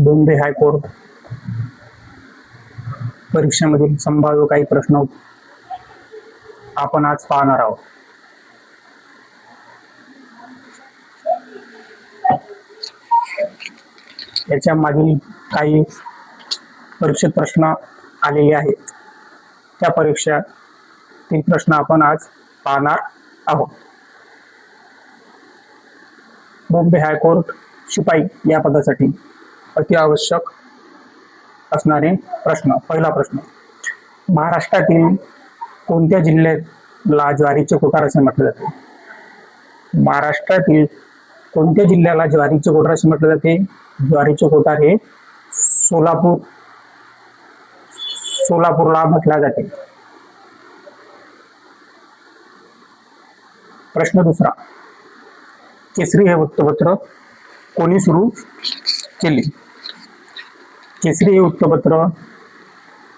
Bombay high court परीक्षेमधील संभाव्य काही प्रश्न आपण आज पाहणार आहोत. याच्या मागील काही परीक्षेत प्रश्न आलेले आहेत. त्या परीक्षेतील प्रश्न आपण आज पाहणार आहोत. बॉम्बे हायकोर्ट शिपाई या पदासाठी अति आवश्यक असणारे प्रश्न. पहिला प्रश्न, महाराष्ट्रातील कोणत्या जिल्ह्याला ज्वारीचे कोठार असे म्हटले जाते? महाराष्ट्रातील कोणत्या जिल्ह्याला ज्वारीचे कोठार असे म्हटले जाते? ज्वारीचे कोठार हे सोलापूरला म्हटले जाते. प्रश्न दुसरा, केसरी हे वृत्तपत्र कोणी सुरू केले? केसरी हे वृत्तपत्र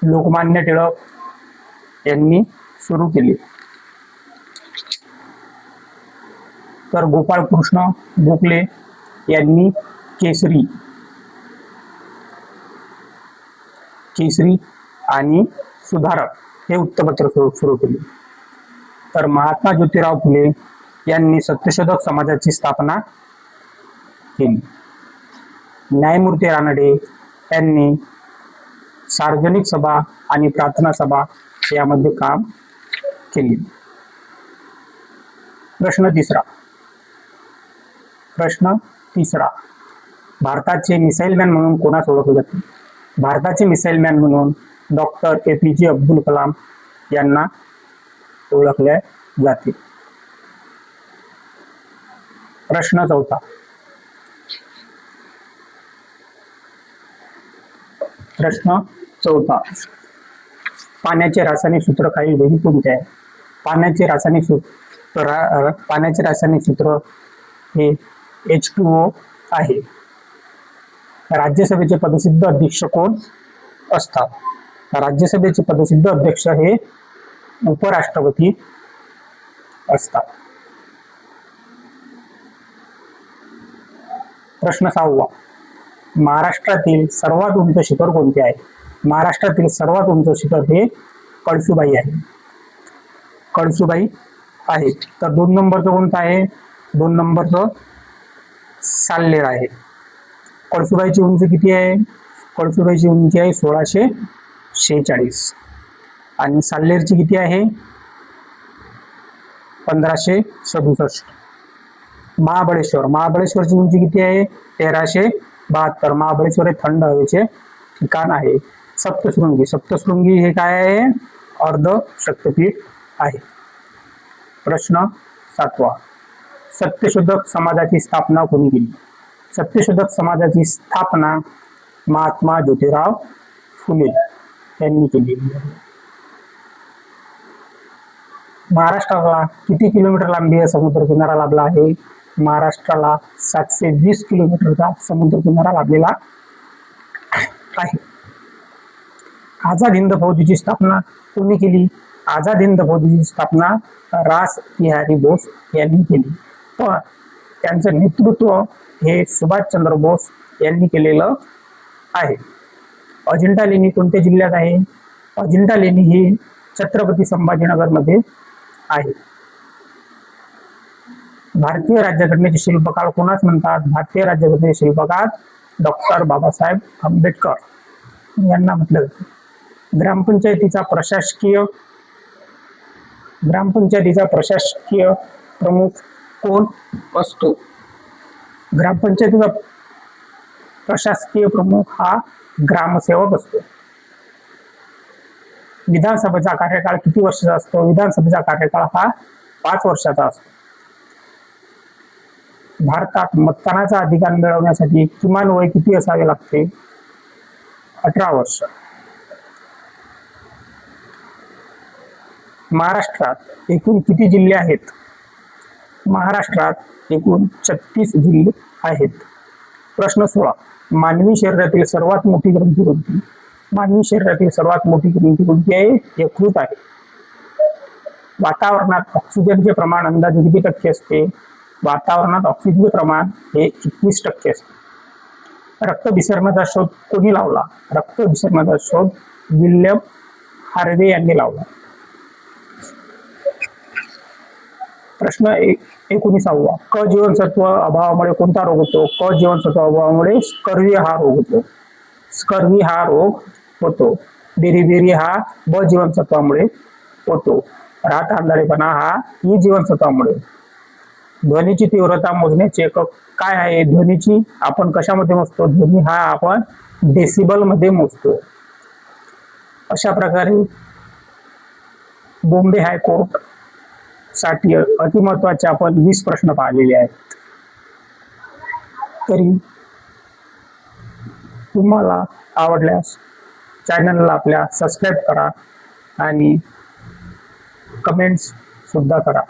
लोकमान्य टिळक यांनी सुरू केले. तर गोपाळकृष्ण गोखले यांनी केसरी आणि सुधारक हे वृत्तपत्र सुरू केले. तर महात्मा ज्योतिराव फुले यांनी सत्यशोधक समाजाची स्थापना केली. न्यायमूर्ती रानडे यांनी सार्वजनिक सभा आणि प्रार्थना सभा यामध्ये काम केले. प्रश्न तिसरा, भारताचे मिसाईल मॅन म्हणून कोणास ओळखले जाते? भारताचे मिसाईल मॅन म्हणून डॉक्टर APJ अब्दुल कलाम यांना ओळखले जाते. प्रश्न चौथा, पाण्याचे रासायनिक सूत्र खालीलपैकी कोणते आहे? पाण्याचे रासायनिक सूत्र हे H2O आहे. राज्यसभेचे पदसिद्ध अध्यक्ष कोण असतात? राज्यसभेचे पदसिद्ध अध्यक्ष हे उपराष्ट्रपती असतात. प्रश्न 6, महाराष्ट्रातील सर्वात उंच शिखर कोणते आहे? महाराष्ट्रातील सर्वात उंच शिखर हे कळसुबाई आहे. तर 2 नंबरचं कोणतं आहे? 2 नंबरचं साल्लेर आहे. कळसुबाईची उंची किती आहे? कळसुबाईची उंची आहे 1646 आणि साल्लेरची किती आहे? 1567. महाबळेश्वरची उंची किती आहे? 1372. महाबळेश्वर हे थंड हवेचे ठिकाण आहे. सप्तशृंगी हे काय आहे? अर्ध शक्तिपीठ आहे. प्रश्न 7, सत्यशोधक समाजाची स्थापना कोणी केली? सत्यशोधक समाजाची स्थापना महात्मा ज्योतिराव फुले यांनी केली. महाराष्ट्राला किती किलोमीटर लांबी समुद्र किनारा लाभला आहे? महाराष्ट्राला 720 किलोमीटरचा समुद्र किनारा लाभलेला आहे. आझाद हिंद फौजेची स्थापना कोणी केली? आझाद हिंद फौजेची स्थापना रास बिहारी बोस यांनी केली. पण त्यांचं नेतृत्व हे सुभाषचंद्र बोस यांनी केलेलं आहे. अजिंठा लेणी कोणत्या जिल्ह्यात आहे? अजिंठा लेणी ही छत्रपती संभाजीनगर मध्ये आहे. भारतीय राज्यघटनेचे शिल्पकार कोणास म्हणतात? भारतीय राज्यघटनेचे शिल्पकार डॉक्टर बाबासाहेब आंबेडकर यांना म्हटलं जाते. ग्रामपंचायतीचा प्रशासकीय प्रमुख कोण असतो? ग्रामपंचायतीचा प्रशासकीय प्रमुख हा ग्रामसेवक असतो. विधानसभेचा कार्यकाळ किती वर्षाचा असतो? विधानसभेचा कार्यकाळ हा 5 वर्षाचा असतो. भारतात मतदानाचा अधिकार मिळवण्यासाठी किमान वय किती असावे लागते? 18 वर्ष. महाराष्ट्रात एकूण किती जिल्हे आहेत? महाराष्ट्रात एकूण 36 जिल्हे आहेत. प्रश्न 16, मानवी शरीरातील सर्वात मोठी ग्रंथी कोणती? मानवी शरीरातील सर्वात मोठी ग्रंथी कोणती आहे? यकृत आहे. वातावरणात ऑक्सिजनचे प्रमाण अंदाजे किती टक्के असते? वातावरणात ऑक्सिजनचे प्रमाण हे 21% असते. रक्त विसरणाचा शोध कोणी लावला? रक्त विसरणाचा शोध विल्यम हार्वे यांनी लावला. प्रश्न 19वा, क जीवनसत्व अभावामुळे कोणता रोग होतो? क जीवनसत्व अभावामुळे स्कर्वी हा रोग होतो. स्कर्वी हा रोग होतो. बेरीबेरी हा ब जीवनसत्वामुळे होतो. रात आंधळेपणा हा ई जीवनसत्वामुळे. ध्वनीची तीव्रता मोजण्याचे एकक काय आहे? ध्वनीची आपण कशामध्ये मोजतो? ध्वनी हा आपण डेसिबल मध्ये मोजतो. अशा प्रकारे बॉम्बे हायकोर्ट साठी अतिमहत्वाचे आपण 20 प्रश्न पाहिलेले आहेत. तरी तुम्हाला आवडल्यास चॅनलला आपल्या सबस्क्राईब करा आणि कमेंट्स सुद्धा करा.